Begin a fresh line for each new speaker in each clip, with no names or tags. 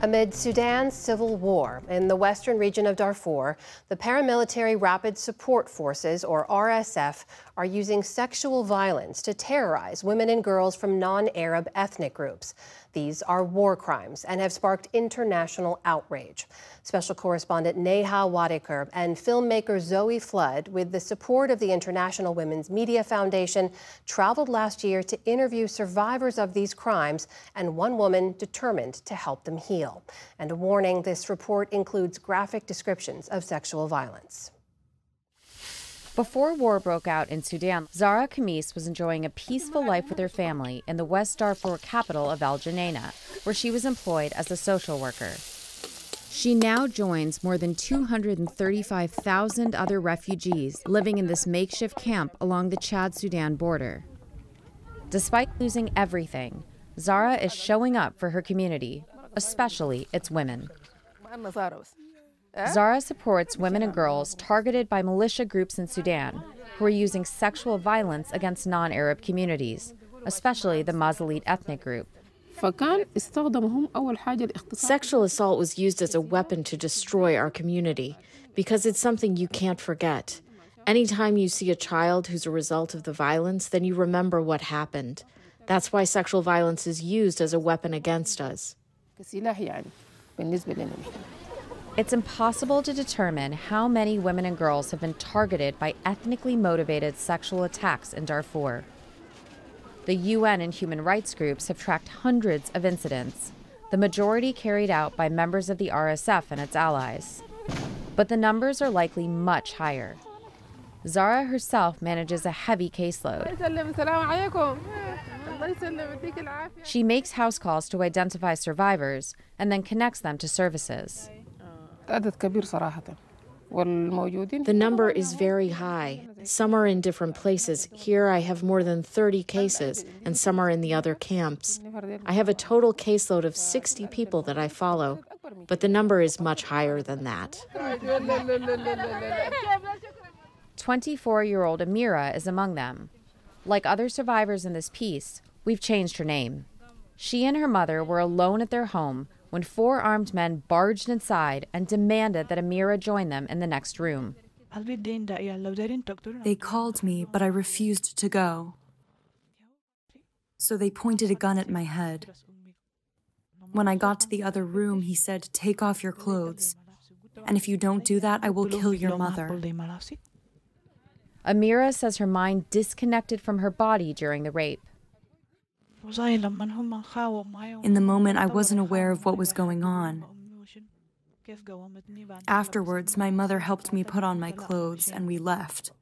Amid Sudan's civil war in the western region of Darfur, the Paramilitary Rapid Support Forces, or RSF, are using sexual violence to terrorize women and girls from non-Arab ethnic groups. These are war crimes and have sparked international outrage. Special correspondent Neha Wadekar and filmmaker Zoe Flood, with the support of the International Women's Media Foundation, traveled last year to interview survivors of these crimes and one woman determined to help them heal. And a warning, this report includes graphic descriptions of sexual violence.
Before war broke out in Sudan, Zahra Khamis was enjoying a peaceful life with her family in the West Darfur capital of Al Geneina, where she was employed as a social worker. She now joins more than 235,000 other refugees living in this makeshift camp along the Chad-Sudan border. Despite losing everything, Zahra is showing up for her community, especially its women. Zahra supports women and girls targeted by militia groups in Sudan who are using sexual violence against non-Arab communities, especially the Mazalit ethnic group.
Sexual assault was used as a weapon to destroy our community because it's something you can't forget. Anytime you see a child who's a result of the violence, then you remember what happened. That's why sexual violence is used as a weapon against us.
It's impossible to determine how many women and girls have been targeted by ethnically motivated sexual attacks in Darfur. The UN and human rights groups have tracked hundreds of incidents, the majority carried out by members of the RSF and its allies. But the numbers are likely much higher. Zahra herself manages a heavy caseload. She makes house calls to identify survivors and then connects them to services.
The number is very high. Some are in different places. Here I have more than 30 cases, and some are in the other camps. I have a total caseload of 60 people that I follow, but the number is much higher than that.
24-year-old Amira is among them. Like other survivors in this piece, we've changed her name. She and her mother were alone at their home when 4 armed men barged inside and demanded that Amira join them in the next room.
They called me, but I refused to go. So they pointed a gun at my head. When I got to the other room, he said, "Take off your clothes. And if you don't do that, I will kill your mother."
Amira says her mind disconnected from her body during the rape.
In the moment, I wasn't aware of what was going on. Afterwards, my mother helped me put on my clothes, and we left.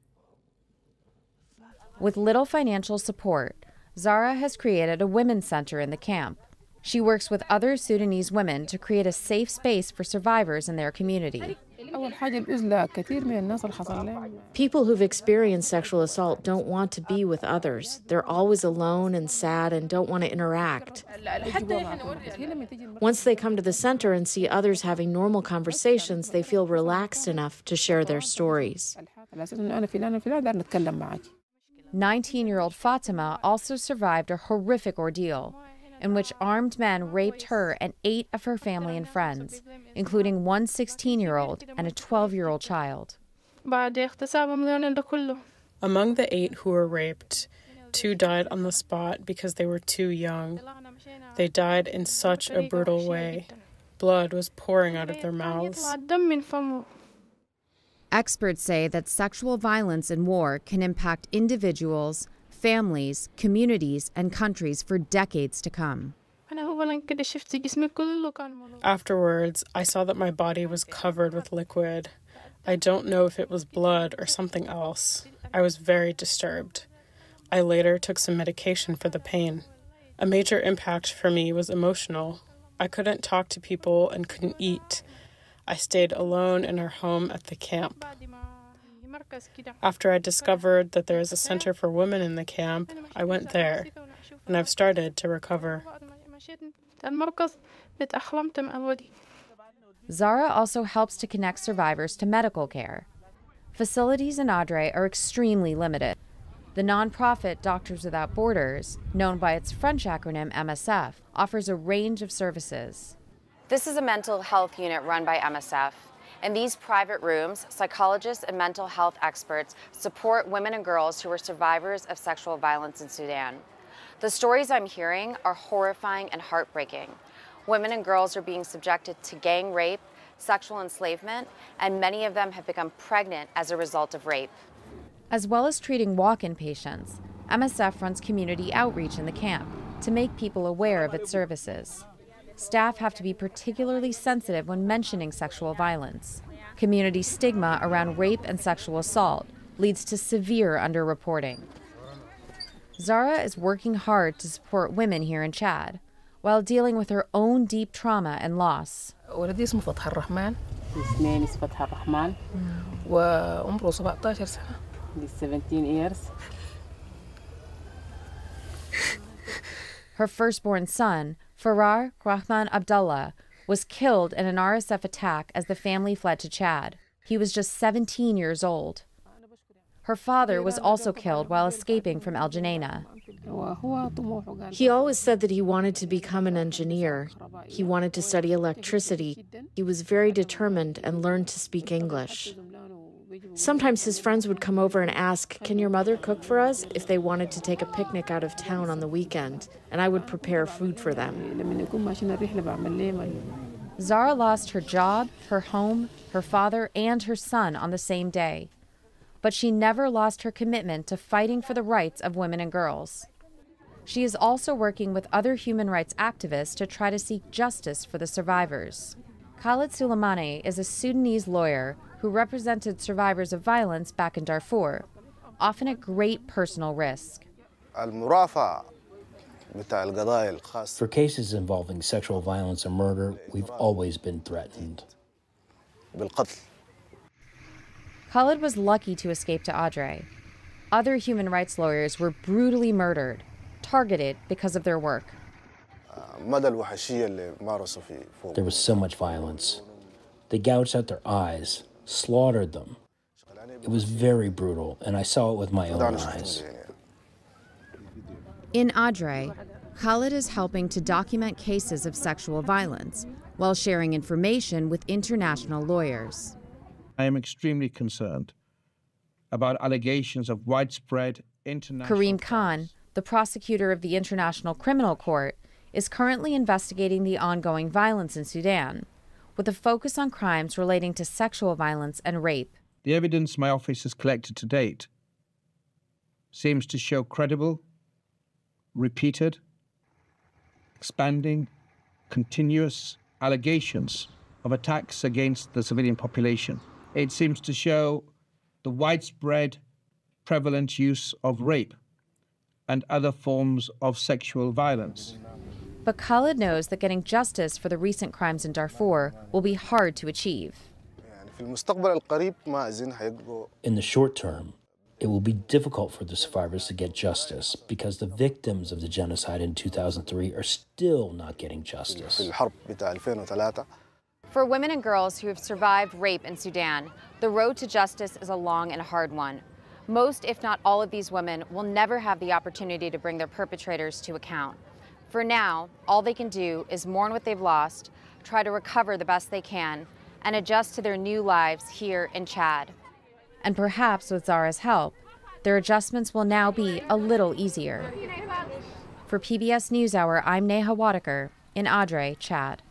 With little financial support, Zahra has created a women's center in the camp. She works with other Sudanese women to create a safe space for survivors in their community.
People who've experienced sexual assault don't want to be with others. They're always alone and sad and don't want to interact. Once they come to the center and see others having normal conversations, they feel relaxed enough to share their stories.
19-year-old Fatima also survived a horrific ordeal in which armed men raped her and 8 of her family and friends, including one 16-year-old and a 12-year-old child.
Among the 8 who were raped, 2 died on the spot because they were too young. They died in such a brutal way. Blood was pouring out of their mouths.
Experts say that sexual violence in war can impact individuals, families, communities, and countries for decades to come.
Afterwards, I saw that my body was covered with liquid. I don't know if it was blood or something else. I was very disturbed. I later took some medication for the pain. A major impact for me was emotional. I couldn't talk to people and couldn't eat. I stayed alone in our home at the camp. After I discovered that there is a center for women in the camp, I went there, and I've started to recover.
Zahra also helps to connect survivors to medical care. Facilities in Adre are extremely limited. The nonprofit Doctors Without Borders, known by its French acronym MSF, offers a range of services. This is a mental health unit run by MSF. In these private rooms, psychologists and mental health experts support women and girls who are survivors of sexual violence in Sudan. The stories I'm hearing are horrifying and heartbreaking. Women and girls are being subjected to gang rape, sexual enslavement, and many of them have become pregnant as a result of rape. As well as treating walk-in patients, MSF runs community outreach in the camp to make people aware of its services. Staff have to be particularly sensitive when mentioning sexual violence. Community stigma around rape and sexual assault leads to severe underreporting. Zara is working hard to support women here in Chad while dealing with her own deep trauma and loss.
ولدي اسمه فتح الرحمن. اسمي فتح الرحمن. وعمره 17 سنة. 17 years.
Her firstborn son, Farar Rahman Abdullah, was killed in an RSF attack as the family fled to Chad. He was just 17 years old. Her father was also killed while escaping from El Geneina.
He always said that he wanted to become an engineer. He wanted to study electricity. He was very determined and learned to speak English. Sometimes his friends would come over and ask, "Can your mother cook for us?" if they wanted to take a picnic out of town on the weekend, and I would prepare food for them.
Zara lost her job, her home, her father, and her son on the same day. But she never lost her commitment to fighting for the rights of women and girls. She is also working with other human rights activists to try to seek justice for the survivors. Khalid Suleimani is a Sudanese lawyer who represented survivors of violence back in Darfur, often at great personal risk.
For cases involving sexual violence and murder, we've always been threatened.
Khalid was lucky to escape to Adre. Other human rights lawyers were brutally murdered, targeted because of their work.
There was so much violence. They gouged out their eyes, slaughtered them. It was very brutal, and I saw it with my own eyes.
In Adre, Khalid is helping to document cases of sexual violence while sharing information with international lawyers.
I am extremely concerned about allegations of widespread international...
Karim Khan, the prosecutor of the International Criminal Court, is currently investigating the ongoing violence in Sudan, with a focus on crimes relating to sexual violence and rape.
The evidence my office has collected to date seems to show credible, repeated, expanding, continuous allegations of attacks against the civilian population. It seems to show the widespread, prevalent use of rape and other forms of sexual violence.
But Khalid knows that getting justice for the recent crimes in Darfur will be hard to achieve.
In the short term, it will be difficult for the survivors to get justice because the victims of the genocide in 2003 are still not getting justice.
For women and girls who have survived rape in Sudan, the road to justice is a long and hard one. Most, if not all, of these women will never have the opportunity to bring their perpetrators to account. For now, all they can do is mourn what they've lost, try to recover the best they can, and adjust to their new lives here in Chad. And perhaps with Zara's help, their adjustments will now be a little easier. For PBS NewsHour, I'm Neha Wadaker in Adre, Chad.